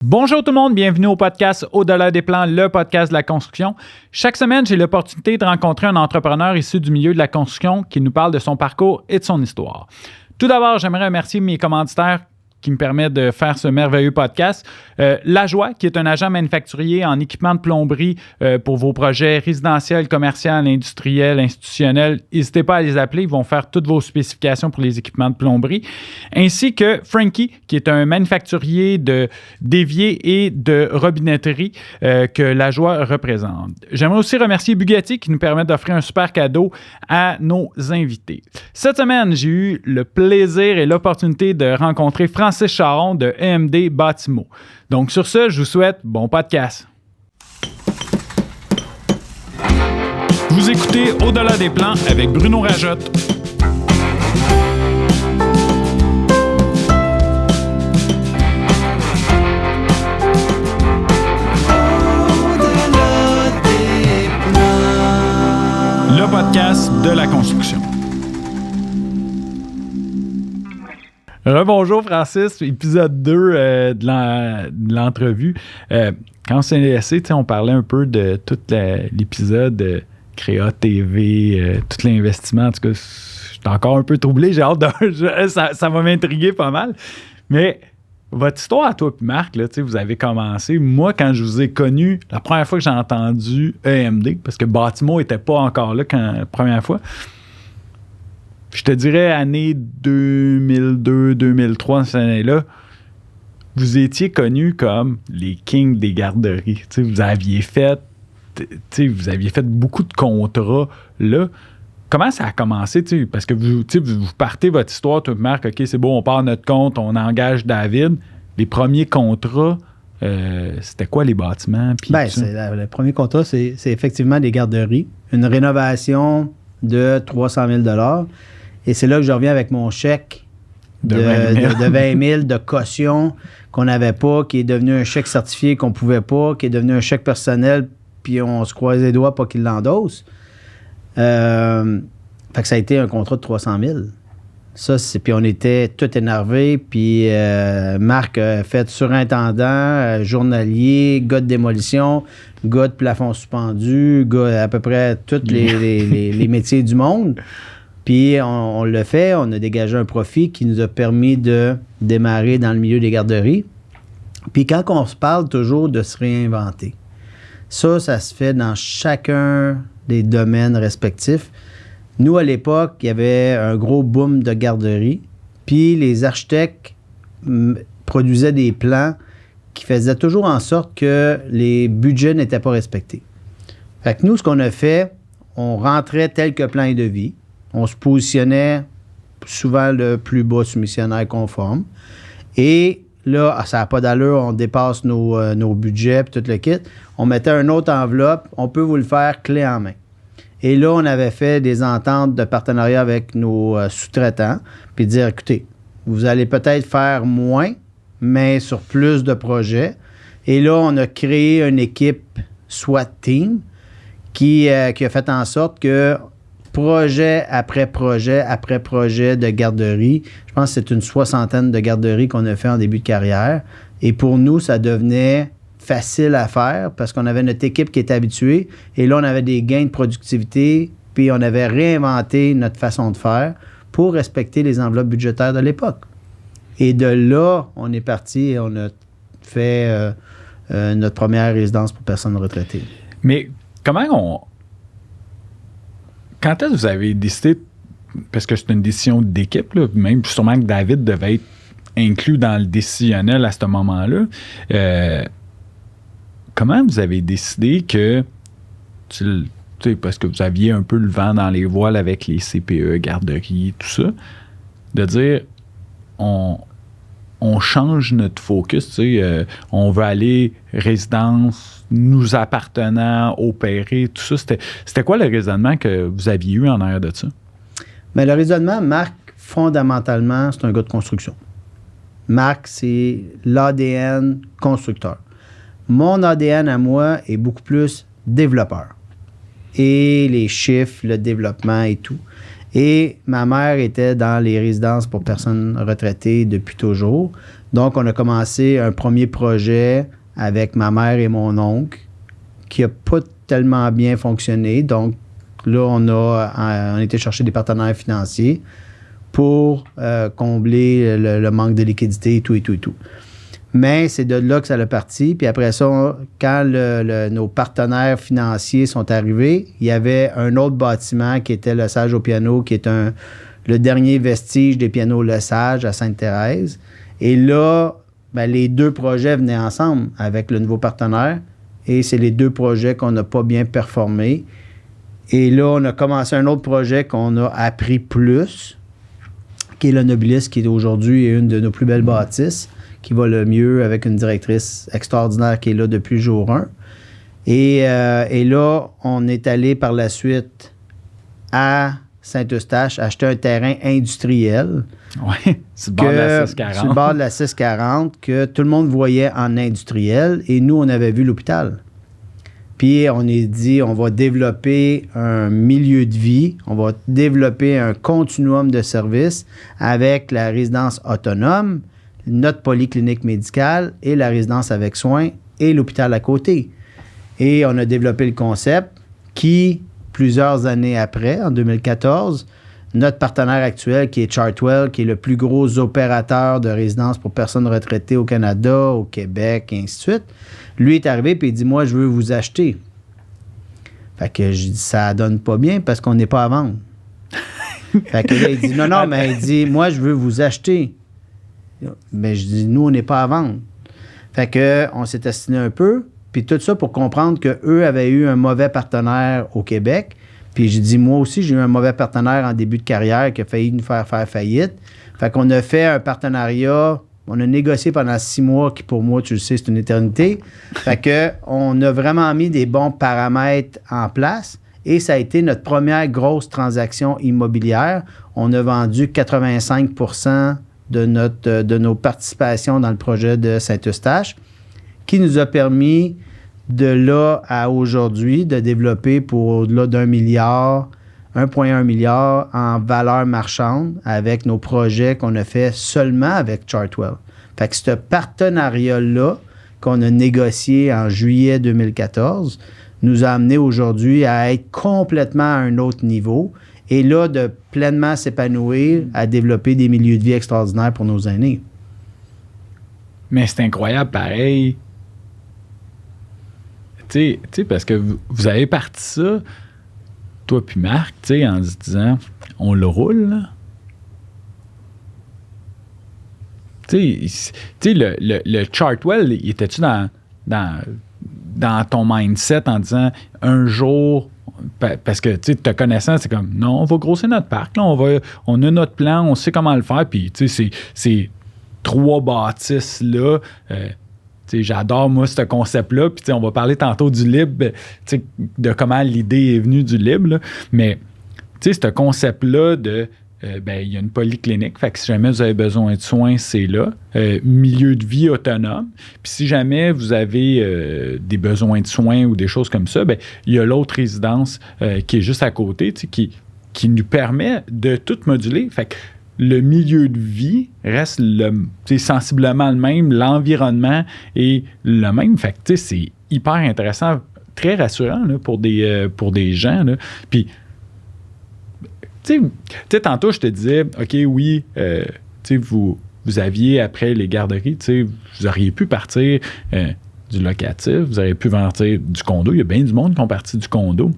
Bonjour tout le monde, bienvenue au podcast Au-delà des plans, le podcast de la construction. Chaque semaine, j'ai l'opportunité de rencontrer un entrepreneur issu du milieu de la construction qui nous parle de son parcours et de son histoire. Tout d'abord, j'aimerais remercier mes commanditaires qui me permettent de faire ce merveilleux podcast. Lajoie, qui est un agent manufacturier en équipement de plomberie pour vos projets résidentiels, commerciaux, industriels, institutionnels. N'hésitez pas à les appeler, ils vont faire toutes vos spécifications pour les équipements de plomberie. Ainsi que Frankie, qui est un manufacturier d'éviers et de robinetterie que Lajoie représente. J'aimerais aussi remercier Bugatti qui nous permet d'offrir un super cadeau à nos invités. Cette semaine, j'ai eu le plaisir et l'opportunité de rencontrer Francis Charon de EMD Bâtimo. Donc sur ce, je vous souhaite bon podcast. Vous écoutez Au-delà des plans avec Bruno Rajotte. Le podcast de la construction. Rebonjour Francis, épisode 2 de l'entrevue. Quand on s'est laissé, on parlait un peu de tout l'épisode Créa TV, tout l'investissement. En tout cas, je suis encore un peu troublé, j'ai hâte de... ça va m'intriguer pas mal. Mais votre histoire à toi et Marc, là, vous avez commencé. Moi, quand je vous ai connu, la première fois que j'ai entendu EMD, parce que Bâtimo n'était pas encore là la première fois, je te dirais année 2002-2003, cette année-là, vous étiez connus comme les kings des garderies. Vous aviez fait beaucoup de contrats là. Comment ça a commencé? Parce que vous partez votre histoire, toi, Marc, OK, c'est bon, on part notre compte, on engage David. Les premiers contrats, c'était quoi les bâtiments? Le premier contrat, c'est effectivement des garderies. Une rénovation de 300 000 $. Et c'est là que je reviens avec mon chèque de 20 000 de caution qu'on n'avait pas, qui est devenu un chèque certifié qu'on ne pouvait pas, qui est devenu un chèque personnel, puis on se croise les doigts pas qu'il l'endosse. Fait que ça a été un contrat de 300 000. Puis on était tout énervés, puis Marc a fait surintendant, journalier, gars de démolition, gars de plafond suspendu, gars à peu près tous les métiers du monde. Puis on l'a fait, on a dégagé un profit qui nous a permis de démarrer dans le milieu des garderies. Puis quand on se parle toujours de se réinventer, ça se fait dans chacun des domaines respectifs. Nous, à l'époque, il y avait un gros boom de garderies. Puis les architectes produisaient des plans qui faisaient toujours en sorte que les budgets n'étaient pas respectés. Fait que nous, ce qu'on a fait, on rentrait tel que plan et devis. On se positionnait souvent le plus bas soumissionnaire conforme. Et là, ça n'a pas d'allure, on dépasse nos budgets et tout le kit. On mettait une autre enveloppe, on peut vous le faire clé en main. Et là, on avait fait des ententes de partenariat avec nos sous-traitants, puis dire, écoutez, vous allez peut-être faire moins, mais sur plus de projets. Et là, on a créé une équipe SWAT Team qui a fait en sorte que projet après projet de garderie. Je pense que c'est une 60aine de garderies qu'on a fait en début de carrière. Et pour nous, ça devenait facile à faire parce qu'on avait notre équipe qui était habituée. Et là, on avait des gains de productivité, puis on avait réinventé notre façon de faire pour respecter les enveloppes budgétaires de l'époque. Et de là, on est parti et on a fait notre première résidence pour personnes retraitées. Mais quand est-ce que vous avez décidé, parce que c'est une décision d'équipe, là, même sûrement que David devait être inclus dans le décisionnel à ce moment-là, comment vous avez décidé que, parce que vous aviez un peu le vent dans les voiles avec les CPE, garderies, tout ça, de dire, on change notre focus, on veut aller résidence, nous appartenant, opérer, tout ça. C'était quoi le raisonnement que vous aviez eu en arrière de ça? Bien, le raisonnement, Marc, fondamentalement, c'est un gars de construction. Marc, c'est l'ADN constructeur. Mon ADN à moi est beaucoup plus développeur. Et les chiffres, le développement et tout. Et ma mère était dans les résidences pour personnes retraitées depuis toujours. Donc, on a commencé un premier projet avec ma mère et mon oncle qui n'a pas tellement bien fonctionné. Donc, là, on a été chercher des partenaires financiers pour combler le manque de liquidité et tout. Mais c'est de là que ça a parti. Puis après ça, quand nos partenaires financiers sont arrivés, il y avait un autre bâtiment qui était le Sage au piano, qui est le dernier vestige des pianos Le Sage à Sainte-Thérèse. Et là, les deux projets venaient ensemble avec le nouveau partenaire. Et c'est les deux projets qu'on n'a pas bien performés. Et là, on a commencé un autre projet qu'on a appris plus, qui est le Nobilis, qui aujourd'hui est une de nos plus belles bâtisses, qui va le mieux avec une directrice extraordinaire qui est là depuis le jour 1. Et là, on est allé par la suite à Saint-Eustache acheter un terrain industriel. Oui, sur le bord de la 640. Sur le bord de la 640, que tout le monde voyait en industriel. Et nous, on avait vu l'hôpital. Puis, on est dit, on va développer un milieu de vie, on va développer un continuum de services avec la résidence autonome, notre polyclinique médicale et la résidence avec soins et l'hôpital à côté. Et on a développé le concept qui, plusieurs années après, en 2014, notre partenaire actuel qui est Chartwell, qui est le plus gros opérateur de résidence pour personnes retraitées au Canada, au Québec, et ainsi de suite, lui est arrivé et il dit « Moi, je veux vous acheter. » Fait que je dis « Ça donne pas bien parce qu'on n'est pas à vendre. » Fait que là, il dit « Non, mais il dit « Moi, je veux vous acheter. » Mais je dis, nous, on n'est pas à vendre. Fait que on s'est assigné un peu, puis tout ça pour comprendre qu'eux avaient eu un mauvais partenaire au Québec. Puis j'ai dit, moi aussi, j'ai eu un mauvais partenaire en début de carrière qui a failli nous faire faillite. Fait qu'on a fait un partenariat, on a négocié pendant 6 mois, qui pour moi, tu le sais, c'est une éternité. Fait que on a vraiment mis des bons paramètres en place. Et ça a été notre première grosse transaction immobilière. On a vendu 85% de nos participations dans le projet de Saint-Eustache, qui nous a permis de là à aujourd'hui de développer pour au-delà d'1 milliard, 1,1 milliard en valeur marchande avec nos projets qu'on a fait seulement avec Chartwell. Fait que ce partenariat-là qu'on a négocié en juillet 2014 nous a amené aujourd'hui à être complètement à un autre niveau. Et là, de pleinement s'épanouir à développer des milieux de vie extraordinaires pour nos aînés. Mais c'est incroyable, pareil. Tu sais, parce que vous avez parti ça, toi puis Marc, tu sais, en se disant, on le roule, là. Tu sais, le Chartwell, il était-tu dans ton mindset en disant, un jour... Parce que, tu sais, te connaissant, c'est comme, non, on va grossir notre parc, là, on a notre plan, on sait comment le faire, puis, tu sais, ces 3 bâtisses-là, tu sais, j'adore, moi, ce concept-là, puis, tu sais, on va parler tantôt du libre, tu sais, de comment l'idée est venue du libre, là, mais, tu sais, ce concept-là de, il y a une polyclinique, fait que si jamais vous avez besoin de soins, c'est là. Milieu de vie autonome. Puis si jamais vous avez des besoins de soins ou des choses comme ça, il y a l'autre résidence qui est juste à côté, qui nous permet de tout moduler. Fait que le milieu de vie reste sensiblement le même, l'environnement est le même. Fait que c'est hyper intéressant, très rassurant là, pour des gens. Là. Puis tu sais, tantôt, je te disais, OK, oui, vous aviez, après les garderies, vous auriez pu partir du locatif, vous auriez pu partir du condo. Il y a bien du monde qui ont parti du condo.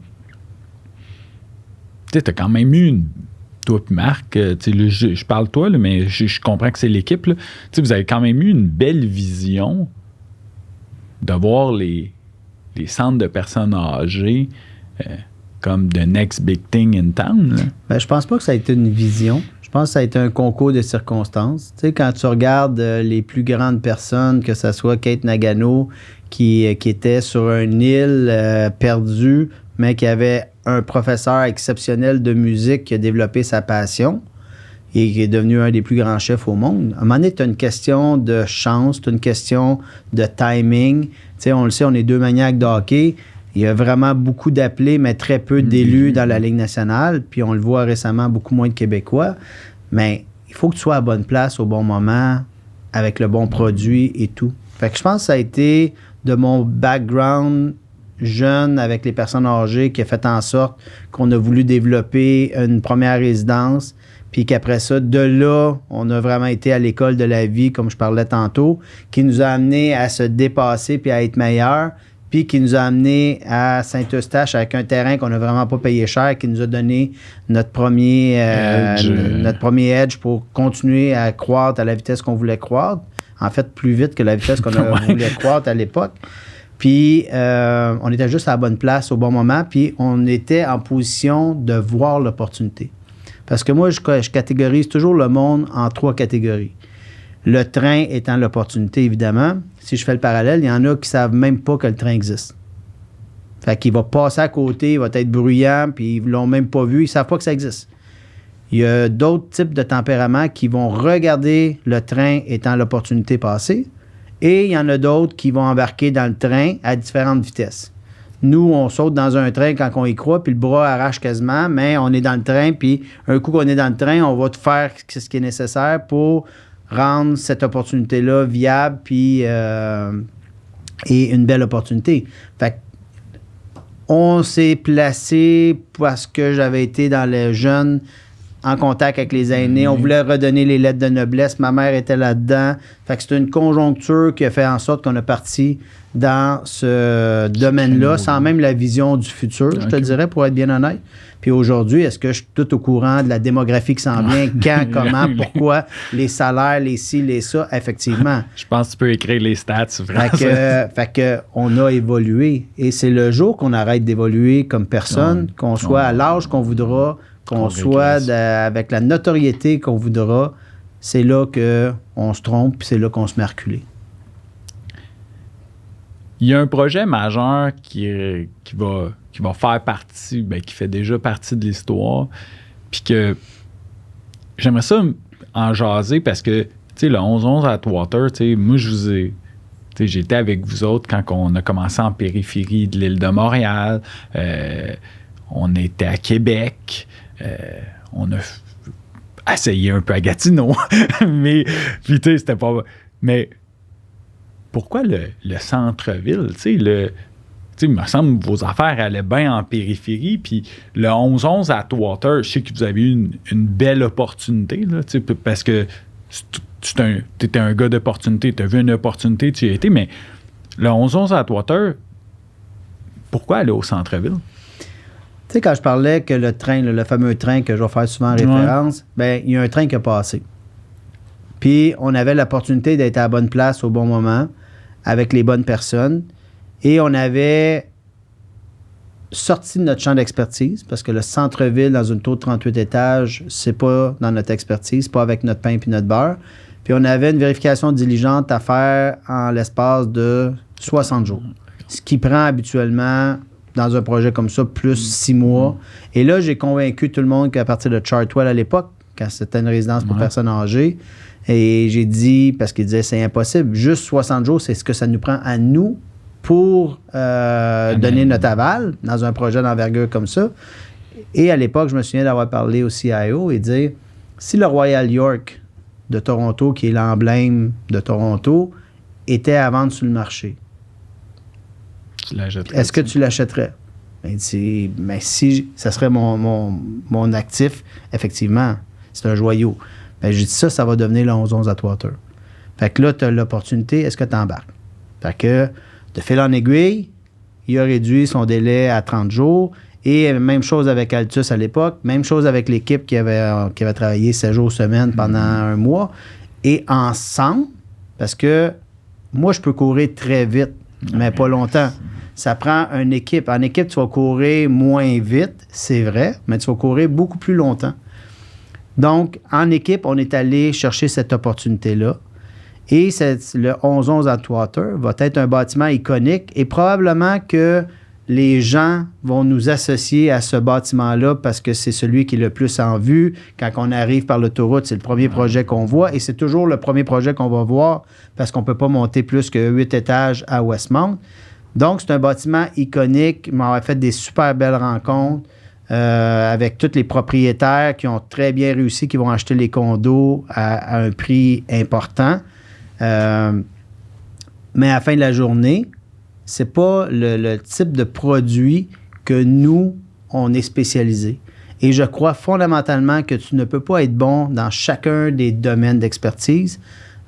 Tu sais, t'as quand même eu toi et Marc, je parle toi, là, mais je comprends que c'est l'équipe. Là. Vous avez quand même eu une belle vision de voir les centres de personnes âgées comme the next big thing in town. Là. Je pense pas que ça a été une vision. Je pense que ça a été un concours de circonstances. Tu sais, quand tu regardes les plus grandes personnes, que ce soit Kate Nagano, qui était sur une île perdue, mais qui avait un professeur exceptionnel de musique qui a développé sa passion et qui est devenu un des plus grands chefs au monde. À un moment donné, tu as une question de chance, tu as une question de timing. Tu sais, on le sait, on est 2 maniaques de hockey. Il y a vraiment beaucoup d'appelés, mais très peu d'élus dans la Ligue nationale. Puis on le voit récemment, beaucoup moins de Québécois. Mais il faut que tu sois à la bonne place au bon moment, avec le bon produit et tout. Fait que je pense que ça a été de mon background jeune avec les personnes âgées qui a fait en sorte qu'on a voulu développer une première résidence, puis qu'après ça, de là, on a vraiment été à l'école de la vie, comme je parlais tantôt, qui nous a amené à se dépasser puis à être meilleur, puis qui nous a amené à Saint-Eustache avec un terrain qu'on n'a vraiment pas payé cher, qui nous a donné notre premier edge pour continuer à croître à la vitesse qu'on voulait croître. En fait, plus vite que la vitesse qu'on voulait croître à l'époque. Puis, on était juste à la bonne place au bon moment, puis on était en position de voir l'opportunité. Parce que moi, je catégorise toujours le monde en 3 catégories. Le train étant l'opportunité, évidemment. Si je fais le parallèle, il y en a qui ne savent même pas que le train existe. Fait qu'il va passer à côté, il va être bruyant, puis ils ne l'ont même pas vu, ils ne savent pas que ça existe. Il y a d'autres types de tempéraments qui vont regarder le train étant l'opportunité passée, et il y en a d'autres qui vont embarquer dans le train à différentes vitesses. Nous, on saute dans un train quand on y croit, puis le bras arrache quasiment, mais on est dans le train, puis un coup qu'on est dans le train, on va tout faire ce qui est nécessaire pour rendre cette opportunité-là viable, puis et une belle opportunité. Fait on s'est placé parce que j'avais été dans les jeunes en contact avec les aînés. On voulait redonner les lettres de noblesse. Ma mère était là-dedans. Fait que c'est une conjoncture qui a fait en sorte qu'on a parti dans ce domaine-là, sans même la vision du futur, je te dirais, pour être bien honnête. Puis aujourd'hui, est-ce que je suis tout au courant de la démographie qui s'en vient? Quand, comment, pourquoi, les salaires, les ci, les ça? Effectivement. Je pense que tu peux écrire les stats. Fait que on a évolué. Et c'est le jour qu'on arrête d'évoluer comme personne, qu'on soit à l'âge qu'on voudra, qu'on soit avec la notoriété qu'on voudra, c'est là qu'on se trompe, puis c'est là qu'on se met à reculer. Il y a un projet majeur qui va faire partie, qui fait déjà partie de l'histoire, puis que j'aimerais ça en jaser parce que, tu sais, le 11-11 Atwater, tu sais, moi, j'étais avec vous autres quand on a commencé en périphérie de l'île de Montréal. On était à Québec. On a essayé un peu à Gatineau. Mais, puis, tu sais, c'était pas... Mais pourquoi le centre-ville? Tu sais, il me semble que vos affaires allaient bien en périphérie. Puis le 11-11 Atwater, je sais que vous avez eu une belle opportunité, là, parce que tu étais un gars d'opportunité. Tu as vu une opportunité, tu y as été. Mais le 11-11 Atwater, pourquoi aller au centre-ville? Tu sais, quand je parlais que le train, le fameux train que je vais faire souvent en référence, il y a un train qui a passé. Puis on avait l'opportunité d'être à la bonne place au bon moment, avec les bonnes personnes. Et on avait sorti de notre champ d'expertise, parce que le centre-ville, dans une tour de 38 étages, c'est pas dans notre expertise, pas avec notre pain puis notre beurre. Puis on avait une vérification diligente à faire en l'espace de 60 jours. Ce qui prend habituellement, dans un projet comme ça, plus 6 mois. Et là, j'ai convaincu tout le monde qu'à partir de Chartwell à l'époque, quand c'était une résidence pour personnes âgées, et j'ai dit, parce qu'il disait c'est impossible, juste 60 jours, c'est ce que ça nous prend à nous pour donner notre aval dans un projet d'envergure comme ça. Et à l'époque, je me souviens d'avoir parlé au CIO et dire, si le Royal York de Toronto, qui est l'emblème de Toronto, était à vendre sur le marché, est-ce que tu l'achèterais? Ben, si ça serait mon actif, effectivement, c'est un joyau. Ben, j'ai dit ça va devenir le 11-11 Atwater. Fait que là, tu as l'opportunité, est-ce que tu embarques? Fait que, de fil en aiguille, il a réduit son délai à 30 jours. Et même chose avec Altus à l'époque, même chose avec l'équipe qui avait travaillé 7 jours semaine pendant un mois. Et ensemble, parce que moi, je peux courir très vite, mais pas longtemps. Ça prend une équipe. En équipe, tu vas courir moins vite, c'est vrai, mais tu vas courir beaucoup plus longtemps. Donc, en équipe, on est allé chercher cette opportunité-là. Et le 11-11 Atwater va être un bâtiment iconique et probablement que les gens vont nous associer à ce bâtiment-là parce que c'est celui qui est le plus en vue. Quand on arrive par l'autoroute, c'est le premier projet qu'on voit et c'est toujours le premier projet qu'on va voir parce qu'on ne peut pas monter plus que 8 étages à Westmount. Donc, c'est un bâtiment iconique. On a fait des super belles rencontres avec tous les propriétaires qui ont très bien réussi, qui vont acheter les condos à un prix important. Mais à la fin de la journée, c'est pas le type de produit que nous, on est spécialisé. Et je crois fondamentalement que tu ne peux pas être bon dans chacun des domaines d'expertise.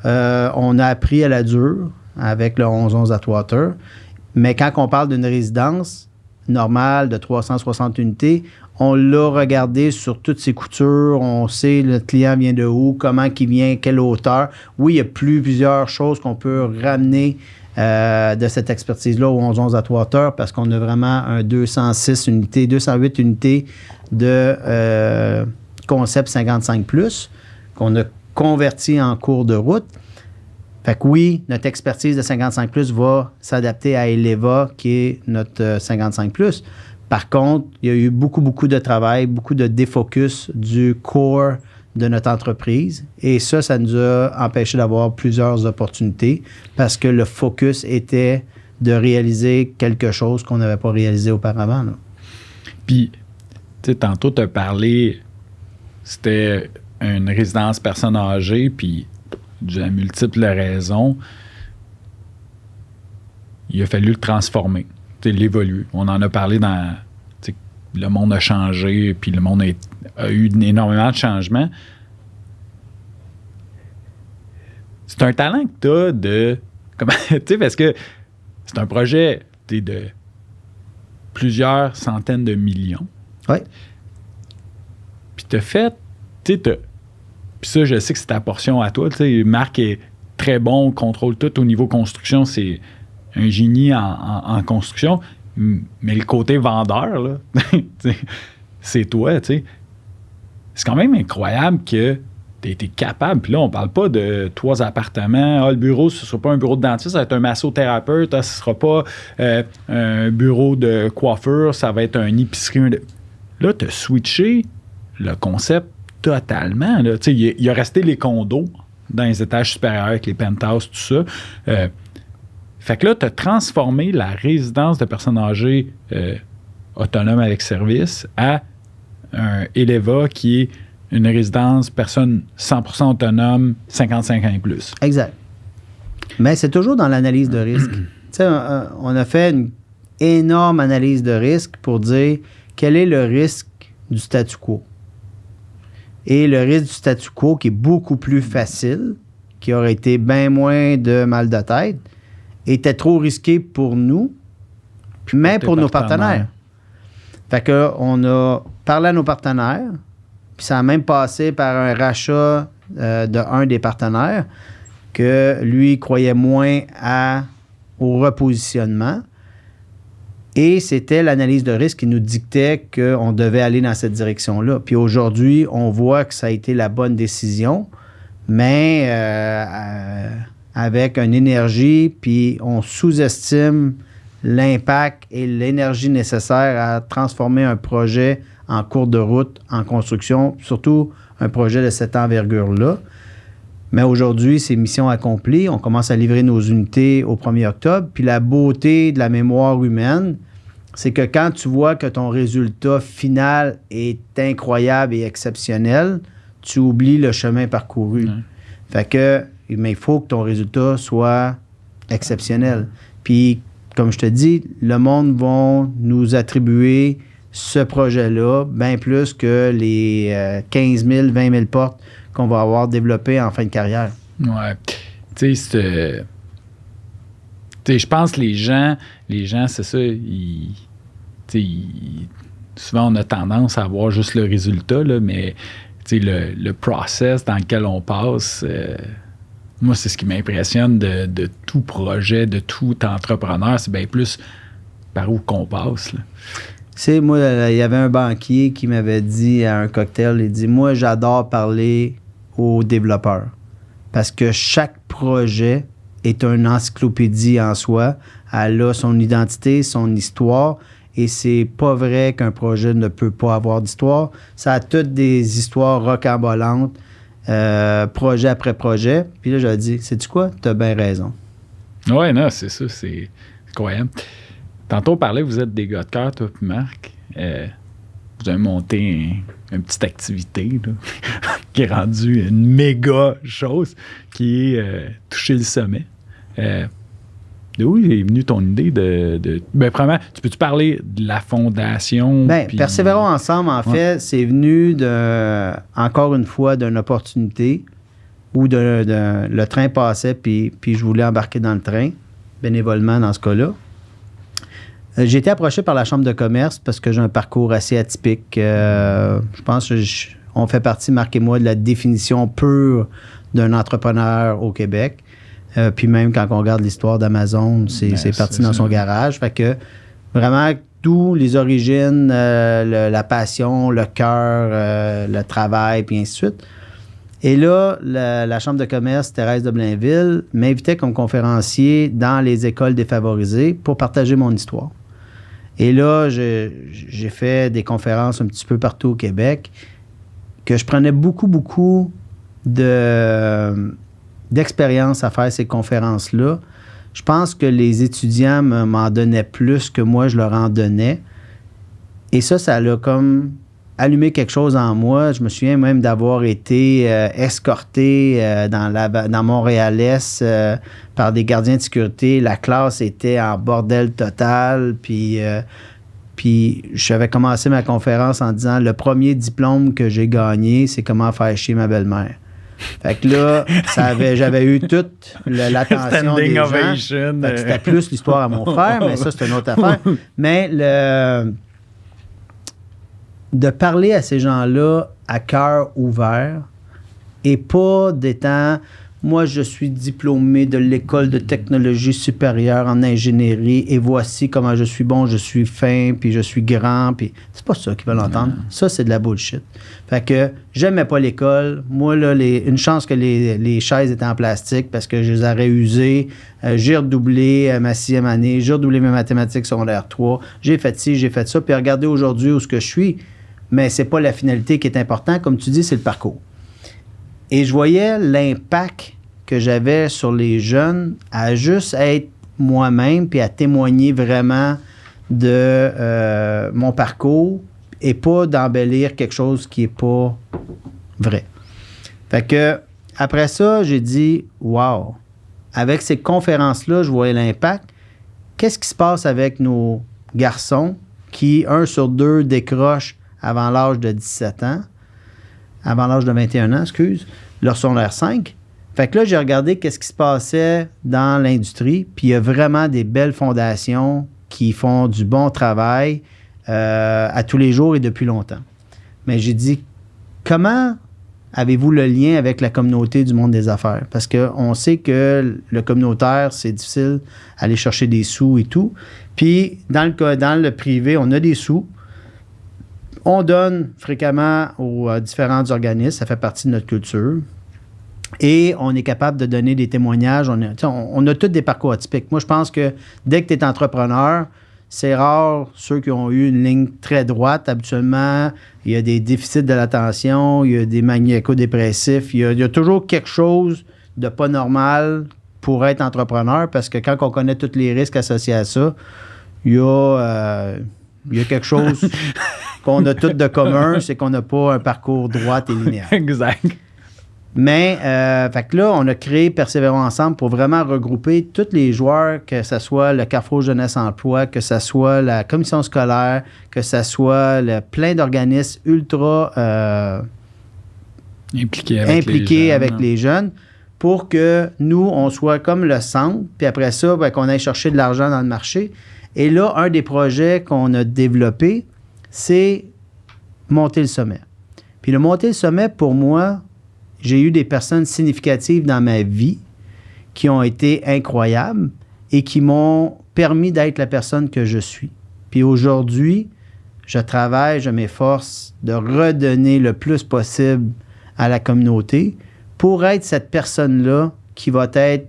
On a appris à la dure avec le 1111 Atwater. Mais quand on parle d'une résidence normale de 360 unités, on l'a regardé sur toutes ses coutures. On sait le client vient de où, comment il vient, quelle hauteur. Oui, il y a plusieurs choses qu'on peut ramener de cette expertise-là au 1111 Atwater parce qu'on a vraiment un 206 unités, 208 unités de concept 55+, qu'on a converti en cours de route. Fait que oui, notre expertise de 55+, va s'adapter à Eleva, qui est notre 55+. Par contre, il y a eu beaucoup de travail, beaucoup de défocus du core de notre entreprise. Et ça nous a empêché d'avoir plusieurs opportunités parce que le focus était de réaliser quelque chose qu'on n'avait pas réalisé auparavant. Là. Puis, tu sais, tantôt, tu as parlé, c'était une résidence personnes âgées, puis de multiples raisons, il a fallu le transformer, l'évoluer. On en a parlé dans... Le monde a changé, puis le monde a eu énormément de changements. C'est un talent que tu as de... parce que c'est un projet de plusieurs centaines de millions. Oui. Puis tu as fait... Puis ça, je sais que c'est ta portion à toi. Marc est très bon, contrôle tout au niveau construction. C'est un génie en construction. Mais le côté vendeur, là, c'est toi, tu sais. C'est quand même incroyable que tu aies été capable. Puis là, on parle pas de 3 appartements. Le bureau, ce ne sera pas un bureau de dentiste, ça va être un massothérapeute. Ce ne sera pas un bureau de coiffure, ça va être un épicerie. Là, tu as switché le concept totalement. Là. Tu sais, il a resté les condos dans les étages supérieurs avec les penthouses, tout ça. Fait que là, tu as transformé la résidence de personnes âgées autonomes avec service à un Eleva qui est une résidence personne 100% autonome, 55 ans et plus. Exact. Mais c'est toujours dans l'analyse de risque. Tu sais, on a fait une énorme analyse de risque pour dire quel est le risque du statu quo. Et le risque du statu quo, qui est beaucoup plus facile, qui aurait été bien moins de mal de tête, était trop risqué pour nous, mais pour nos partenaires. Fait qu'on a parlé à nos partenaires, puis ça a même passé par un rachat d'un des partenaires, que lui croyait moins au repositionnement. Et c'était l'analyse de risque qui nous dictait qu'on devait aller dans cette direction-là. Puis aujourd'hui, on voit que ça a été la bonne décision, mais avec une énergie, puis on sous-estime l'impact et l'énergie nécessaire à transformer un projet en cours de route, en construction, surtout un projet de cette envergure-là. Mais aujourd'hui, c'est mission accomplie. On commence à livrer nos unités au 1er octobre. Puis la beauté de la mémoire humaine, c'est que quand tu vois que ton résultat final est incroyable et exceptionnel, tu oublies le chemin parcouru. Fait que, mais il faut que ton résultat soit exceptionnel. Puis, comme je te dis, le monde va nous attribuer ce projet-là bien plus que les 15 000, 20 000 portes qu'on va avoir développées en fin de carrière. Ouais. Tu sais, je pense que les gens, c'est ça, souvent on a tendance à voir juste le résultat, là, mais le process dans lequel on passe, moi, c'est ce qui m'impressionne de tout projet, de tout entrepreneur, c'est bien plus par où qu'on passe. Là. Tu sais, moi, il y avait un banquier qui m'avait dit à un cocktail, il dit, moi, j'adore parler aux développeurs parce que chaque projet est une encyclopédie en soi. Elle a son identité, son histoire, et c'est pas vrai qu'un projet ne peut pas avoir d'histoire. Ça a toutes des histoires rocambolantes, projet après projet. Puis là, j'ai dit, sais-tu quoi? T'as bien raison. Oui, non, c'est ça, c'est incroyable. Tantôt, on parlait, vous êtes des gars de cœur, toi puis Marc. Vous avez monté une petite activité, là. qui est rendu une méga chose, qui est toucher le sommet. D'où est venue ton idée premièrement, peux-tu parler de la fondation? Persévérons ensemble, en fait, c'est venu encore une fois d'une opportunité où le train passait, puis je voulais embarquer dans le train, bénévolement dans ce cas-là. J'ai été approché par la Chambre de commerce parce que j'ai un parcours assez atypique. Je pense qu'on fait partie, Marc et moi, de la définition pure d'un entrepreneur au Québec. Puis même quand on regarde l'histoire d'Amazon, c'est parti dans son garage. Fait que vraiment, d'où les origines, la passion, le cœur, le travail, puis ainsi de suite. Et là, la Chambre de commerce Thérèse de Blainville m'invitait comme conférencier dans les écoles défavorisées pour partager mon histoire. Et là, j'ai fait des conférences un petit peu partout au Québec que je prenais beaucoup d'expérience à faire ces conférences-là. Je pense que les étudiants m'en donnaient plus que moi, je leur en donnais. Et ça l'a comme allumé quelque chose en moi. Je me souviens même d'avoir été escorté dans Montréal-Est par des gardiens de sécurité. La classe était en bordel total. Puis j'avais commencé ma conférence en disant « Le premier diplôme que j'ai gagné, c'est comment faire chier ma belle-mère. » Fait que là, j'avais eu toute l'attention des gens. Fait que c'était plus l'histoire à mon frère, mais ça, c'est une autre affaire. Mais de parler à ces gens-là à cœur ouvert et pas d'étant... Moi, je suis diplômé de l'École de technologie supérieure en ingénierie et voici comment je suis bon, je suis fin, puis je suis grand, puis c'est pas ça qu'ils veulent entendre. Ça, c'est de la bullshit. Fait que j'aimais pas l'école. Moi, là, une chance que les chaises étaient en plastique parce que je les aurais usées. J'ai redoublé ma 6e année, j'ai redoublé mes mathématiques secondaire 3. J'ai fait ci, j'ai fait ça, puis regardez aujourd'hui où ce que je suis. Mais c'est pas la finalité qui est importante. Comme tu dis, c'est le parcours. Et je voyais l'impact que j'avais sur les jeunes à juste être moi-même puis à témoigner vraiment de mon parcours et pas d'embellir quelque chose qui n'est pas vrai. Fait que après ça, j'ai dit « Wow! » Avec ces conférences-là, je voyais l'impact. Qu'est-ce qui se passe avec nos garçons qui, 1 sur 2, décrochent avant l'âge de 17 ans, avant l'âge de 21 ans, leur secondaire 5. Fait que là, j'ai regardé qu'est-ce qui se passait dans l'industrie, puis il y a vraiment des belles fondations qui font du bon travail à tous les jours et depuis longtemps. Mais j'ai dit, comment avez-vous le lien avec la communauté du monde des affaires? Parce qu'on sait que le communautaire, c'est difficile d'aller chercher des sous et tout. Puis, dans le privé, on a des sous. On donne fréquemment aux différents organismes. Ça fait partie de notre culture. Et on est capable de donner des témoignages. On a tous des parcours atypiques. Moi, je pense que dès que tu es entrepreneur, c'est rare ceux qui ont eu une ligne très droite. Habituellement, il y a des déficits de l'attention, il y a des maniaco-dépressifs. Il y a toujours quelque chose de pas normal pour être entrepreneur parce que quand on connaît tous les risques associés à ça, il y a quelque chose qu'on a tous de commun, c'est qu'on n'a pas un parcours droit et linéaire. Exact. Mais, fait que là, on a créé Persévérons ensemble pour vraiment regrouper tous les joueurs, que ce soit le Carrefour Jeunesse Emploi, que ce soit la commission scolaire, que ce soit plein d'organismes ultra impliqués avec les jeunes pour que nous, on soit comme le centre, puis après ça, ben, qu'on aille chercher de l'argent dans le marché. Et là, un des projets qu'on a développé, c'est monter le sommet. Puis le monter le sommet, pour moi, j'ai eu des personnes significatives dans ma vie qui ont été incroyables et qui m'ont permis d'être la personne que je suis. Puis aujourd'hui, je travaille, je m'efforce de redonner le plus possible à la communauté pour être cette personne-là qui va être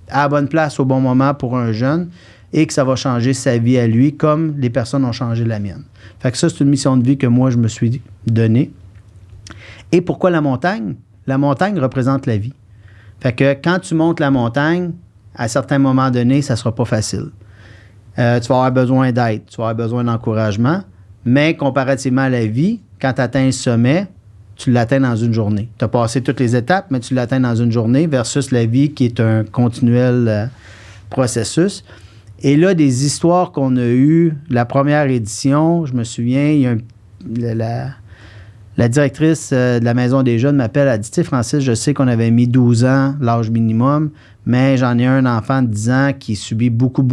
à la bonne place au bon moment pour un jeune et que ça va changer sa vie à lui comme les personnes ont changé la mienne. Fait que ça, c'est une mission de vie que moi, je me suis donnée. Et pourquoi la montagne? La montagne représente la vie. Fait que quand tu montes la montagne, à certains moments donnés, ça ne sera pas facile. Tu vas avoir besoin d'aide, tu vas avoir besoin d'encouragement, mais comparativement à la vie, quand tu atteins le sommet, tu l'atteins dans une journée. Tu as passé toutes les étapes, mais tu l'atteins dans une journée versus la vie qui est un continuel processus. Et là, des histoires qu'on a eues, la première édition, je me souviens, il y a la directrice de la Maison des Jeunes m'appelle, elle dit, tu sais, Francis, je sais qu'on avait mis 12 ans, l'âge minimum, mais j'en ai un enfant de 10 ans qui subit beaucoup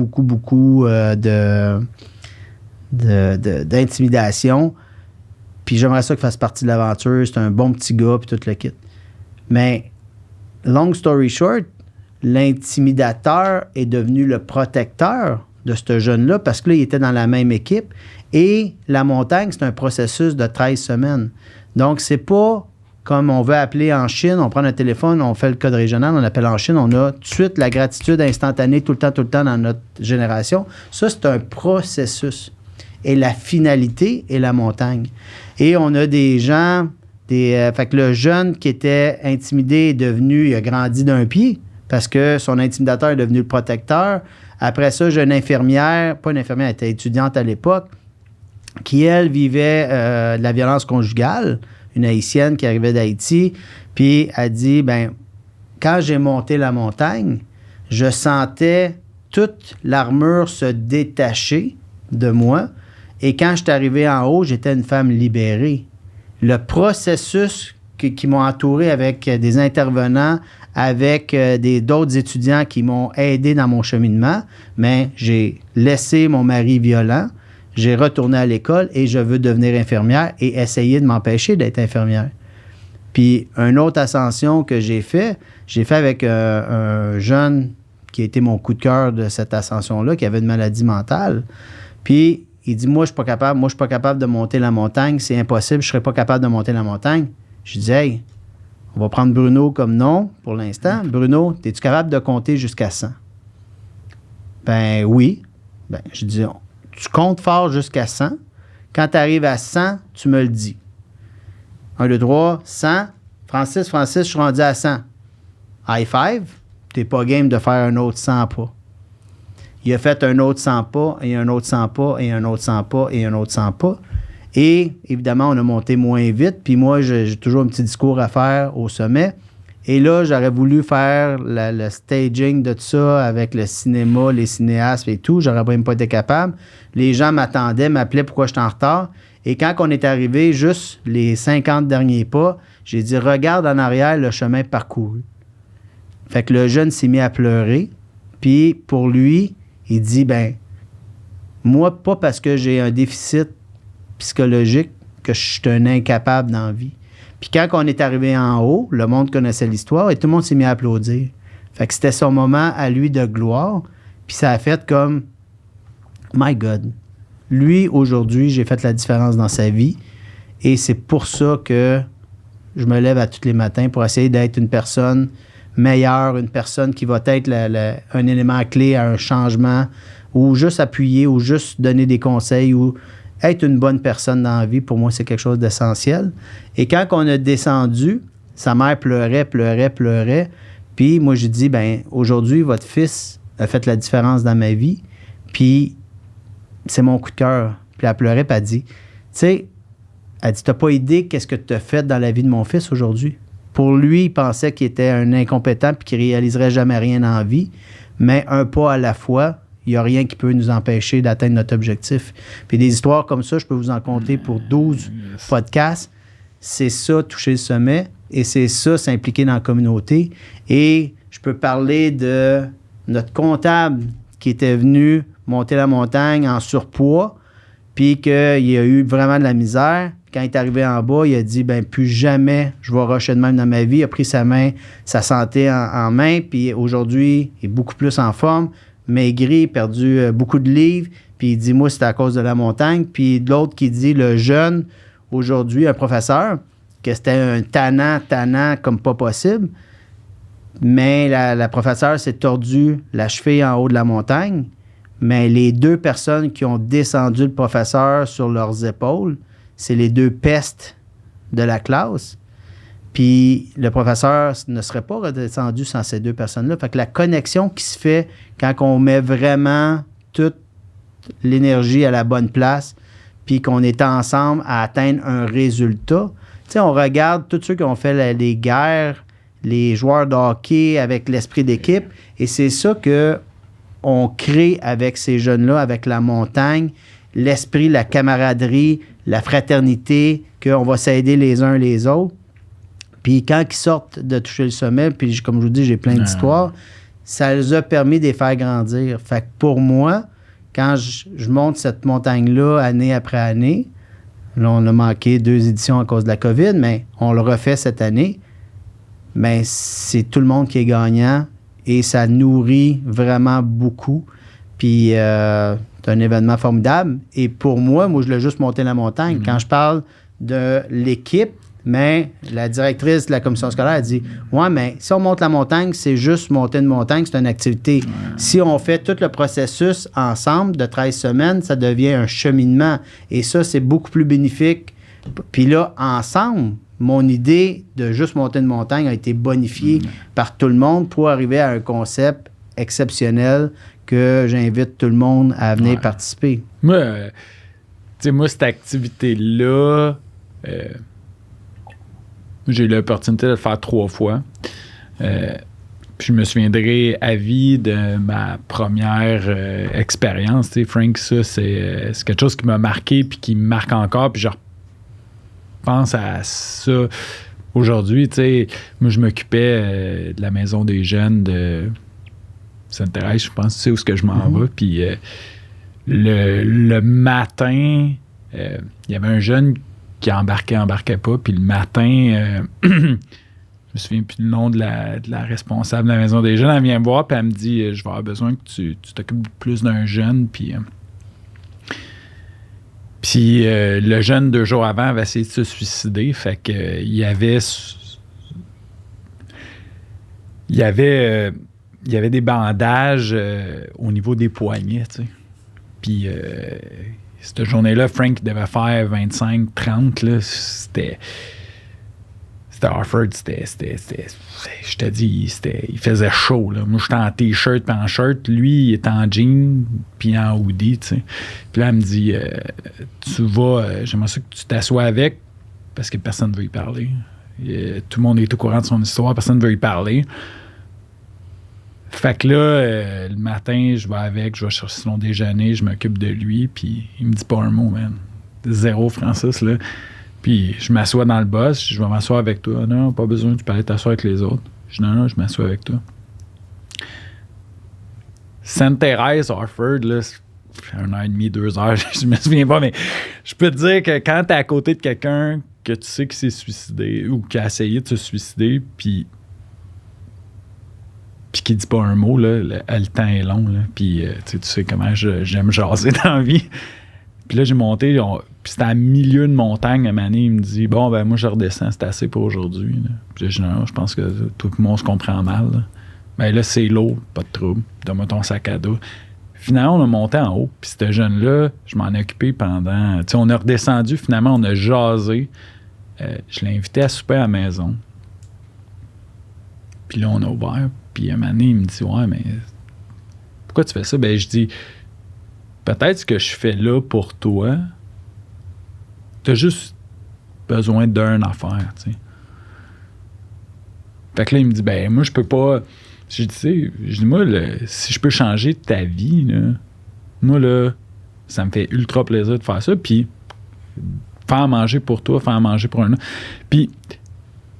d'intimidation. Puis j'aimerais ça qu'il fasse partie de l'aventure. C'est un bon petit gars, puis tout le kit. Mais, long story short, l'intimidateur est devenu le protecteur de ce jeune-là parce que là, il était dans la même équipe. Et la montagne, c'est un processus de 13 semaines. Donc, c'est pas comme on veut appeler en Chine, on prend un téléphone, on fait le code régional, on appelle en Chine, on a tout de suite la gratitude instantanée tout le temps dans notre génération. Ça, c'est un processus. Et la finalité est la montagne. Et on a des gens, fait que le jeune qui était intimidé est devenu, il a grandi d'un pied parce que son intimidateur est devenu le protecteur. Après ça, j'ai une infirmière, pas une infirmière, elle était étudiante à l'époque, qui, elle, vivait de la violence conjugale, une Haïtienne qui arrivait d'Haïti, puis elle dit, quand j'ai monté la montagne, je sentais toute l'armure se détacher de moi, et quand je suis arrivé en haut, j'étais une femme libérée. Le processus qui m'ont entouré avec des intervenants, avec d'autres étudiants qui m'ont aidé dans mon cheminement, mais j'ai laissé mon mari violent, j'ai retourné à l'école et je veux devenir infirmière et essayer de m'empêcher d'être infirmière. Puis, une autre ascension que j'ai fait avec un jeune qui a été mon coup de cœur de cette ascension-là, qui avait une maladie mentale. Puis, il dit, moi, je suis pas capable de monter la montagne, c'est impossible, je serais pas capable de monter la montagne. Je dis, hey, on va prendre Bruno comme nom pour l'instant. Bruno, es-tu capable de compter jusqu'à 100? Ben oui. Ben, je dis, tu comptes fort jusqu'à 100. Quand tu arrives à 100, tu me le dis. 1, 2, 3, 100. Francis, je suis rendu à 100. High five. T'es pas game de faire un autre 100 pas. Il a fait un autre 100 pas, et un autre 100 pas, et un autre 100 pas, et un autre 100 pas. Et évidemment, on a monté moins vite. Puis moi, j'ai toujours un petit discours à faire au sommet. Et là, j'aurais voulu faire le staging de tout ça avec le cinéma, les cinéastes et tout. J'aurais même pas été capable. Les gens m'attendaient, m'appelaient pourquoi j'étais en retard. Et quand on est arrivé, juste les 50 derniers pas, j'ai dit, regarde en arrière le chemin parcouru. Fait que le jeune s'est mis à pleurer. Puis pour lui, il dit, moi, pas parce que j'ai un déficit psychologique que je suis un incapable dans la vie. Puis quand on est arrivé en haut, le monde connaissait l'histoire et tout le monde s'est mis à applaudir. Fait que c'était son moment à lui de gloire. Puis ça a fait comme, my God, lui, aujourd'hui, j'ai fait la différence dans sa vie. Et c'est pour ça que je me lève à tous les matins pour essayer d'être une personne meilleure, une personne qui va être un élément clé à un changement, ou juste appuyer, ou juste donner des conseils, ou être une bonne personne dans la vie. Pour moi, c'est quelque chose d'essentiel. Et quand on a descendu, sa mère pleurait. Puis moi, j'ai dit, aujourd'hui, votre fils a fait la différence dans ma vie. Puis c'est mon coup de cœur. Puis elle pleurait, puis elle dit, tu sais, t'as pas idée qu'est-ce que tu as fait dans la vie de mon fils aujourd'hui. Pour lui, il pensait qu'il était un incompétent puis qu'il réaliserait jamais rien dans la vie. Mais un pas à la fois, il n'y a rien qui peut nous empêcher d'atteindre notre objectif. Puis des histoires comme ça, je peux vous en compter pour 12 podcasts. C'est ça, toucher le sommet. Et c'est ça, s'impliquer dans la communauté. Et je peux parler de notre comptable qui était venu monter la montagne en surpoids, puis qu'il a eu vraiment de la misère. Quand il est arrivé en bas, il a dit, plus jamais je vais rusher de même dans ma vie. Il a pris sa santé en main, puis aujourd'hui, il est beaucoup plus en forme, maigri, perdu beaucoup de livres, puis il dit, moi, c'est à cause de la montagne. Puis l'autre qui dit, le jeune, aujourd'hui, un professeur, que c'était un tannant comme pas possible, mais la professeure s'est tordue la cheville en haut de la montagne, mais les 2 personnes qui ont descendu le professeur sur leurs épaules, c'est les 2 pestes de la classe. Puis le professeur ne serait pas redescendu sans ces 2 personnes-là. Fait que la connexion qui se fait quand on met vraiment toute l'énergie à la bonne place, puis qu'on est ensemble à atteindre un résultat. Tu sais, on regarde tous ceux qui ont fait les guerres, les joueurs de hockey avec l'esprit d'équipe, et c'est ça qu'on crée avec ces jeunes-là, avec la montagne, l'esprit, la camaraderie, la fraternité, qu'on va s'aider les uns les autres. Puis quand ils sortent de toucher le sommet, puis comme je vous dis, j'ai plein d'histoires, ça les a permis de les faire grandir. Fait que pour moi, quand je monte cette montagne-là année après année, là, on a manqué 2 éditions à cause de la COVID, mais on le refait cette année, mais c'est tout le monde qui est gagnant et ça nourrit vraiment beaucoup. Puis c'est un événement formidable. Et pour moi, je l'ai juste monté la montagne. Quand je parle de l'équipe, mais la directrice de la commission scolaire a dit « Ouais, mais si on monte la montagne, c'est juste monter une montagne, c'est une activité. Si on fait tout le processus ensemble de 13 semaines, ça devient un cheminement. Et ça, c'est beaucoup plus bénéfique. Puis là, ensemble, mon idée de juste monter une montagne a été bonifiée par tout le monde pour arriver à un concept exceptionnel que j'invite tout le monde à venir participer. Moi, cette activité-là, j'ai eu l'opportunité de le faire 3 fois. Puis je me souviendrai à vie de ma première expérience. Frank, ça, c'est quelque chose qui m'a marqué puis qui me marque encore. Puis je repense à ça aujourd'hui. Moi, je m'occupais de la maison des jeunes de Sainte-Thérèse, je pense, tu sais où est-ce que je m'en vais. Puis le matin, il y avait un jeune qui embarquait pas. Puis le matin, je me souviens plus du nom de la responsable de la maison des jeunes. Elle vient me voir puis elle me dit « Je vais avoir besoin que tu t'occupes plus d'un jeune. » Puis le jeune 2 jours avant avait essayé de se suicider. Fait que il y avait des bandages au niveau des poignets, tu sais. Puis cette journée-là, Frank devait faire 25-30, là. C'était Harford, je te dis, il faisait chaud, là. Moi, j'étais en T-shirt puis en shirt. Lui, il était en jean puis en hoodie, tu sais. Puis là, elle me dit, tu vas, j'aimerais ça que tu t'assoies avec parce que personne ne veut y parler. Tout le monde est au courant de son histoire, personne ne veut y parler. Fait que là, le matin, je vais avec, je vais chercher son déjeuner, je m'occupe de lui, puis il me dit pas un mot, man. 0, Francis, là. Puis je m'assois dans le boss, je vais m'asseoir avec toi. Non, pas besoin, tu peux aller t'asseoir avec les autres. Je dis non, je m'assois avec toi. Sainte-Thérèse, Harford, là, 1h30, 2 heures, je me souviens pas, mais je peux te dire que quand t'es à côté de quelqu'un que tu sais qui s'est suicidé ou qui a essayé de se suicider, puis qui dit pas un mot, là, le temps est long, là, puis tu sais comment j'aime jaser dans la vie. Puis là, j'ai monté, puis c'était à milieu de montagne, à un moment donné, il me dit « Bon, ben moi, je redescends, c'est assez pour aujourd'hui. » Puis je dis « Non, je pense que tout le monde se comprend mal. » Ben là, c'est l'eau, pas de trouble. Donne-moi ton sac à dos. Finalement, on a monté en haut, puis ce jeune-là, je m'en ai occupé pendant... Tu sais, on a redescendu, finalement, on a jasé. Je l'ai invité à souper à la maison. Puis là, on a ouvert. Puis à un moment donné, il me dit « Ouais, mais pourquoi tu fais ça? » Ben je dis « Peut-être ce que je fais là pour toi, t'as juste besoin d'une affaire, tu sais. » Fait que là, il me dit « Ben moi, je peux pas... » Je dis « Moi, si je peux changer ta vie, là, moi, là, ça me fait ultra plaisir de faire ça. Puis faire à manger pour toi, faire à manger pour un autre. » Puis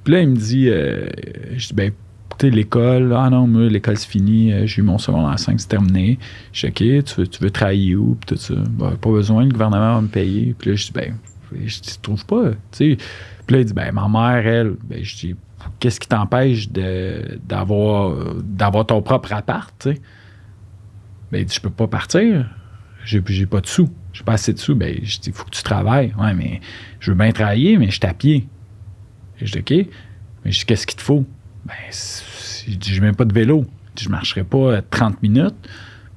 là, il me dit je dis « Ben, l'école, ah non, moi, l'école, c'est fini, j'ai eu mon secondaire 5, c'est terminé. Je dis, OK, tu veux travailler où? Puis tout ça. Ben, pas besoin, le gouvernement va me payer. Puis là, je dis, ben, je dis, tu trouves pas, tu sais. Puis là, il dit, ben, ma mère, elle, ben, je dis, qu'est-ce qui t'empêche d'avoir ton propre appart, tu sais? Ben, il dit, je peux pas partir. J'ai pas de sous. J'ai pas assez de sous. Ben, je dis, il faut que tu travailles. Ouais, mais je veux bien travailler, mais je suis à pied. Et je dis, OK. Mais je dis, qu'est-ce qu'il te faut? Ben, je dis, j'ai même pas de vélo. Je marcherai pas 30 minutes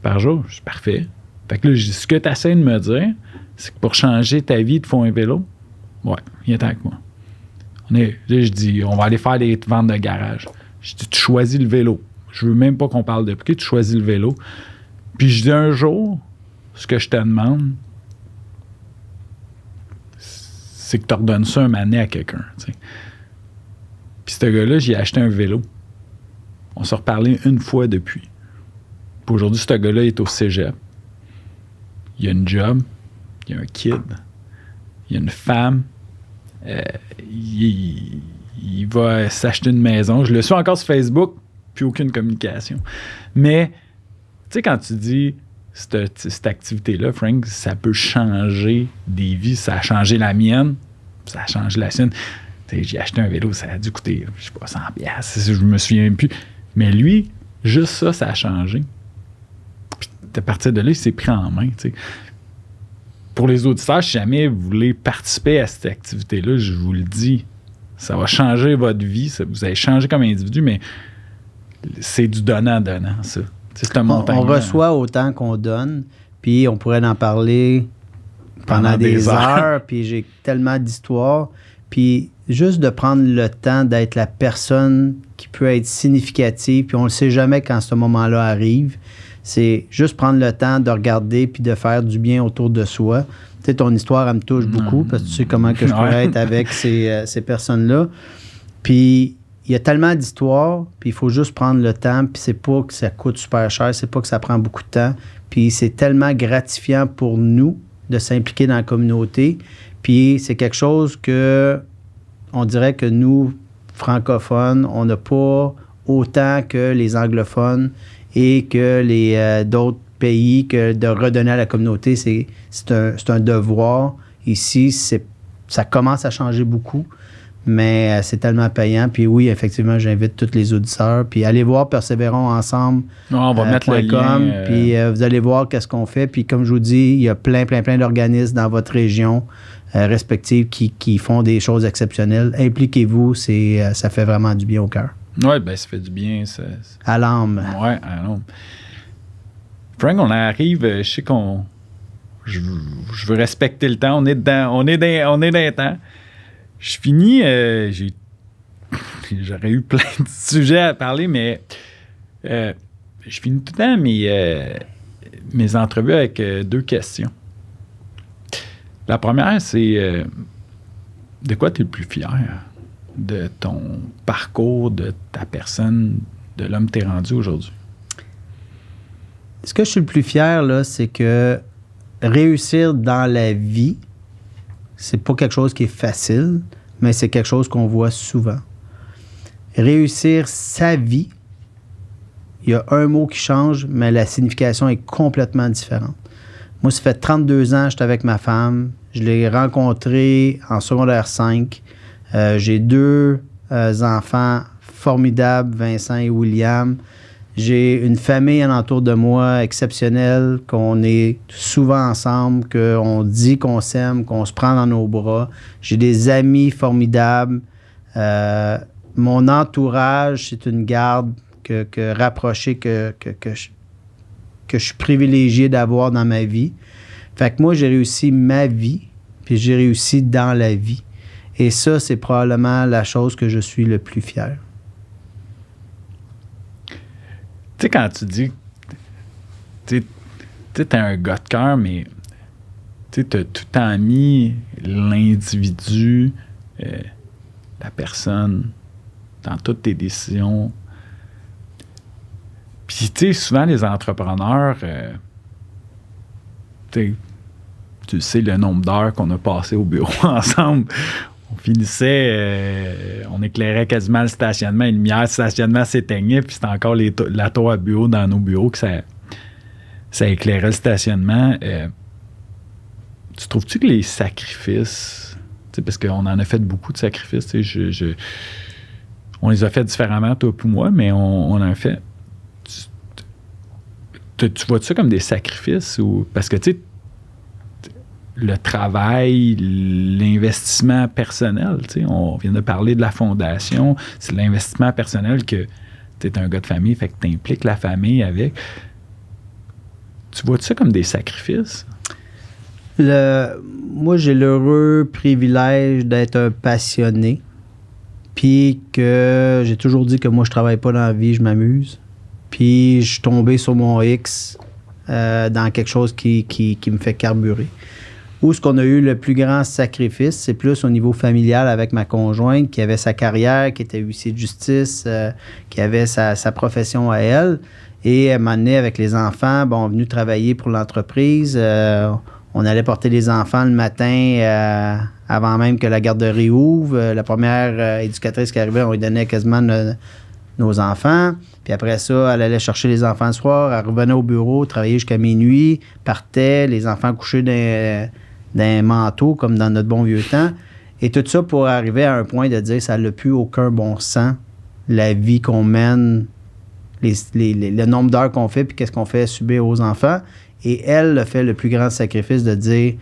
par jour. Je dis, parfait. Fait que là, je dis, ce que tu essaies de me dire, c'est que pour changer ta vie, il te faut un vélo. Ouais, viens avec moi. Là, je dis, on va aller faire des ventes de garage. Je dis, tu choisis le vélo. Je veux même pas qu'on parle de prix, tu choisis le vélo. Puis je dis, un jour, ce que je te demande, c'est que tu redonnes ça un mané à quelqu'un. T'sais. Puis ce gars-là, j'ai acheté un vélo. On s'est reparlé une fois depuis. Puis aujourd'hui, ce gars-là est au cégep. Il a une job. Il a un kid. Il a une femme. Il va s'acheter une maison. Je le suis encore sur Facebook, puis aucune communication. Mais, tu sais, quand tu dis cette activité-là, Frank, ça peut changer des vies. Ça a changé la mienne, ça a changé la sienne. T'sais, j'ai acheté un vélo, ça a dû coûter, je sais pas, 100$. Je me souviens plus. Mais lui, juste ça a changé. Puis à partir de là, il s'est pris en main, tu sais. Pour les auditeurs, si jamais vous voulez participer à cette activité-là, je vous le dis, ça va changer votre vie. Vous allez changer comme individu, mais c'est du donnant-donnant, ça. C'est un montagne. On reçoit autant qu'on donne, puis on pourrait en parler pendant des heures, puis j'ai tellement d'histoires. Puis juste de prendre le temps d'être la personne qui peut être significative, puis on ne le sait jamais quand ce moment-là arrive. C'est juste prendre le temps de regarder puis de faire du bien autour de soi. Tu sais, ton histoire, elle me touche beaucoup parce que tu sais comment que je pourrais être avec ces personnes-là. Puis, il y a tellement d'histoires, puis il faut juste prendre le temps, puis c'est pas que ça coûte super cher, c'est pas que ça prend beaucoup de temps. Puis, c'est tellement gratifiant pour nous de s'impliquer dans la communauté. Puis, c'est quelque chose que on dirait que nous, francophones, on n'a pas autant que les anglophones et que les d'autres pays, que de redonner à la communauté, c'est un devoir. Ici, ça commence à changer beaucoup, mais c'est tellement payant. Puis oui, effectivement, j'invite tous les auditeurs. Puis allez voir Persévérons ensemble. On va mettre le lien. Puis vous allez voir qu'est-ce qu'on fait. Puis comme je vous dis, il y a plein d'organismes dans votre région respective qui font des choses exceptionnelles. Impliquez-vous, ça fait vraiment du bien au cœur. Oui, ben ça fait du bien. À l'âme. Oui, à l'âme. Frank, on arrive, je sais qu'on... Je veux respecter le temps. On est dans le temps. Je finis... j'aurais eu plein de sujets à parler, mais je finis tout le temps mes entrevues avec 2 questions. La première, c'est de quoi tu es le plus fier? De ton parcours, de ta personne, de l'homme que tu es rendu aujourd'hui? Ce que je suis le plus fier, là, c'est que réussir dans la vie, c'est pas quelque chose qui est facile, mais c'est quelque chose qu'on voit souvent. Réussir sa vie, il y a un mot qui change, mais la signification est complètement différente. Moi, ça fait 32 ans que j'étais avec ma femme. Je l'ai rencontrée en secondaire 5. J'ai 2 enfants formidables, Vincent et William. J'ai une famille alentour de moi exceptionnelle, qu'on est souvent ensemble, qu'on dit qu'on s'aime, qu'on se prend dans nos bras. J'ai des amis formidables. Mon entourage, c'est une garde rapprochée que je suis privilégié d'avoir dans ma vie. Fait que moi, j'ai réussi ma vie, puis j'ai réussi dans la vie. Et ça, c'est probablement la chose que je suis le plus fier. Tu sais, quand tu dis... Tu sais, t'es un gars de cœur, mais tu sais, t'as tout le temps mis l'individu, la personne, dans toutes tes décisions. Puis, tu sais, souvent, les entrepreneurs... tu sais le nombre d'heures qu'on a passé au bureau ensemble. On finissait, on éclairait quasiment le stationnement, les lumières du stationnement s'éteignaient, puis c'était encore la tour à bureau dans nos bureaux que ça éclairait le stationnement. Tu trouves-tu que les sacrifices, parce qu'on en a fait beaucoup de sacrifices, on les a fait différemment, toi et moi, mais on en a fait. Tu vois-tu ça comme des sacrifices? Parce que, tu sais, le travail, l'investissement personnel, tu sais, on vient de parler de la fondation, c'est l'investissement personnel que tu es un gars de famille, fait que tu impliques la famille avec. Tu vois ça comme des sacrifices? Moi, j'ai l'heureux privilège d'être un passionné, puis que j'ai toujours dit que moi, je travaille pas dans la vie, je m'amuse. Puis je suis tombé sur mon X dans quelque chose qui me fait carburer. Où ce qu'on a eu le plus grand sacrifice, c'est plus au niveau familial avec ma conjointe qui avait sa carrière, qui était huissier de justice, qui avait sa profession à elle. Et à un moment donné, avec les enfants, bon, venu travailler pour l'entreprise. On allait porter les enfants le matin avant même que la garderie ouvre. La première éducatrice qui arrivait, on lui donnait quasiment nos enfants. Puis après ça, elle allait chercher les enfants le soir. Elle revenait au bureau, travaillait jusqu'à minuit, partait, les enfants couchés dans un manteau comme dans notre bon vieux temps. Et tout ça pour arriver à un point de dire ça n'a plus aucun bon sens, la vie qu'on mène, le nombre d'heures qu'on fait, puis qu'est-ce qu'on fait subir aux enfants. Et elle a fait le plus grand sacrifice de dire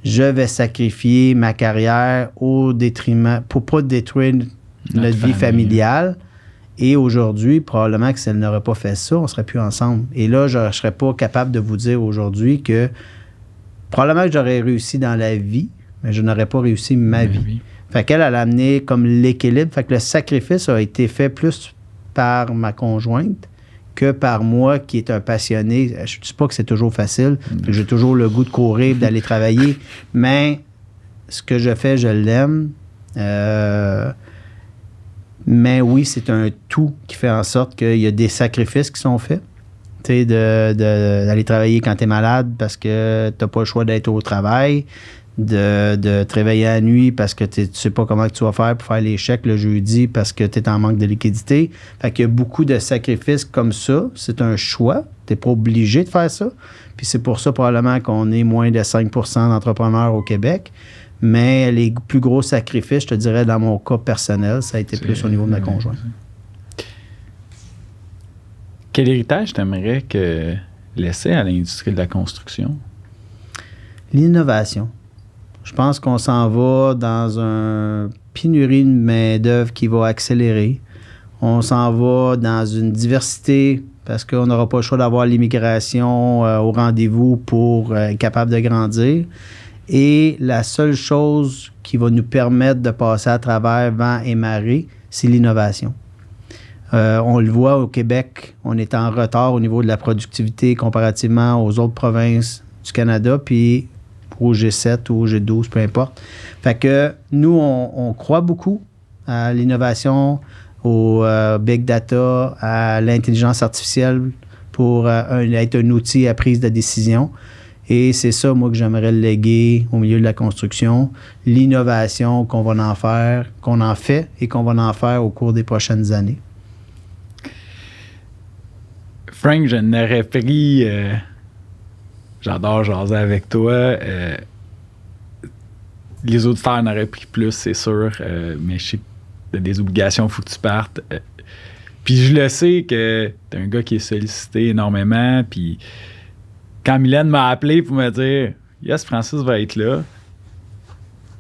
je vais sacrifier ma carrière au détriment, pour pas détruire notre vie familiale. Et aujourd'hui, probablement que si elle n'aurait pas fait ça, on ne serait plus ensemble. Et là, je ne serais pas capable de vous dire aujourd'hui que probablement que j'aurais réussi dans la vie, mais je n'aurais pas réussi ma vie. Fait qu'elle, elle a amené comme l'équilibre. Fait que le sacrifice a été fait plus par ma conjointe que par moi qui est un passionné. Je ne dis pas que c'est toujours facile. J'ai toujours le goût de courir, d'aller travailler. Mais ce que je fais, je l'aime. Mais oui, c'est un tout qui fait en sorte qu'il y a des sacrifices qui sont faits. Tu sais, d'aller travailler quand tu es malade parce que tu n'as pas le choix d'être au travail, de te réveiller la nuit parce que tu ne sais pas comment tu vas faire pour faire les chèques le jeudi parce que tu es en manque de liquidité. Fait qu'il y a beaucoup de sacrifices comme ça. C'est un choix. Tu n'es pas obligé de faire ça. Puis c'est pour ça probablement qu'on est moins de 5 % d'entrepreneurs au Québec. Mais les plus gros sacrifices, je te dirais, dans mon cas personnel, ça a été plus au niveau de ma conjointe. Quel héritage t'aimerais laisser à l'industrie de la construction? L'innovation. Je pense qu'on s'en va dans une pénurie de main-d'œuvre qui va accélérer. On s'en va dans une diversité parce qu'on n'aura pas le choix d'avoir l'immigration au rendez-vous pour être capable de grandir. Et la seule chose qui va nous permettre de passer à travers vent et marée, c'est l'innovation. On le voit au Québec, on est en retard au niveau de la productivité comparativement aux autres provinces du Canada, puis au G7 ou au G12, peu importe. Fait que nous, on croit beaucoup à l'innovation, au big data, à l'intelligence artificielle pour être un outil à prise de décision. Et c'est ça, moi, que j'aimerais léguer au milieu de la construction. L'innovation qu'on va en faire, qu'on en fait et qu'on va en faire au cours des prochaines années. Frank, je n'aurais pris... j'adore jaser avec toi. Les auditeurs en auraient pris plus, c'est sûr. Mais je sais que tu as des obligations, il faut que tu partes. Puis je le sais que tu es un gars qui est sollicité énormément. Puis quand Mylène m'a appelé pour me dire « Yes, Francis va être là »,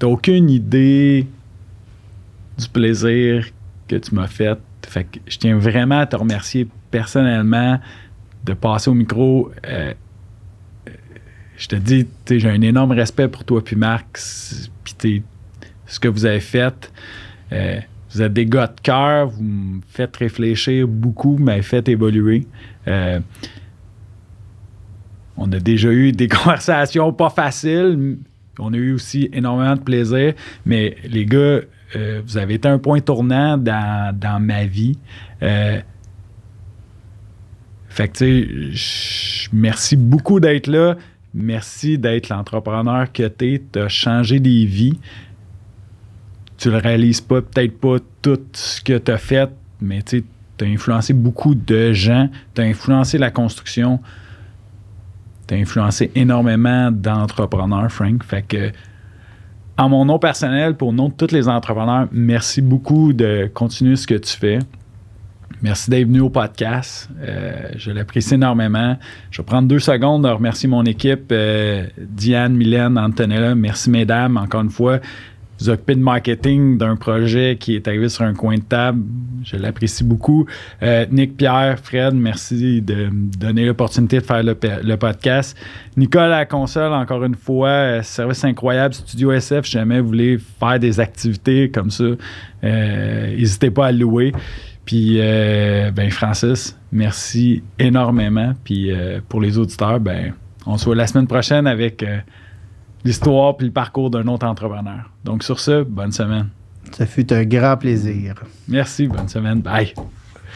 tu n'as aucune idée du plaisir que tu m'as fait. Fait que je tiens vraiment à te remercier personnellement de passer au micro. Je te dis, j'ai un énorme respect pour toi puis Marc, puis ce que vous avez fait. Vous êtes des gars de cœur, vous me faites réfléchir beaucoup, vous m'avez fait évoluer. On a déjà eu des conversations pas faciles. On a eu aussi énormément de plaisir. Mais les gars, vous avez été un point tournant dans ma vie. Fait que, tu sais, merci beaucoup d'être là. Merci d'être l'entrepreneur que t'es. T'as changé des vies. Tu le réalises pas, peut-être pas tout ce que t'as fait, mais tu sais, t'as influencé beaucoup de gens. T'as influencé la construction. T'as influencé énormément d'entrepreneurs, Frank. Fait que, en mon nom personnel, pour le nom de tous les entrepreneurs, merci beaucoup de continuer ce que tu fais. Merci d'être venu au podcast. Je l'apprécie énormément. Je vais prendre 2 secondes de remercier mon équipe, Diane, Mylène, Antonella. Merci, mesdames, encore une fois. Vous occupez de marketing d'un projet qui est arrivé sur un coin de table. Je l'apprécie beaucoup. Nick, Pierre, Fred, merci de me donner l'opportunité de faire le podcast. Nicole à la console, encore une fois, service incroyable, Studio SF. Si jamais vous voulez faire des activités comme ça, n'hésitez pas à le louer. Puis, Francis, merci énormément. Puis, pour les auditeurs, on se voit la semaine prochaine avec l'histoire puis le parcours d'un autre entrepreneur. Donc, sur ce, bonne semaine. Ça fut un grand plaisir. Merci, bonne semaine. Bye.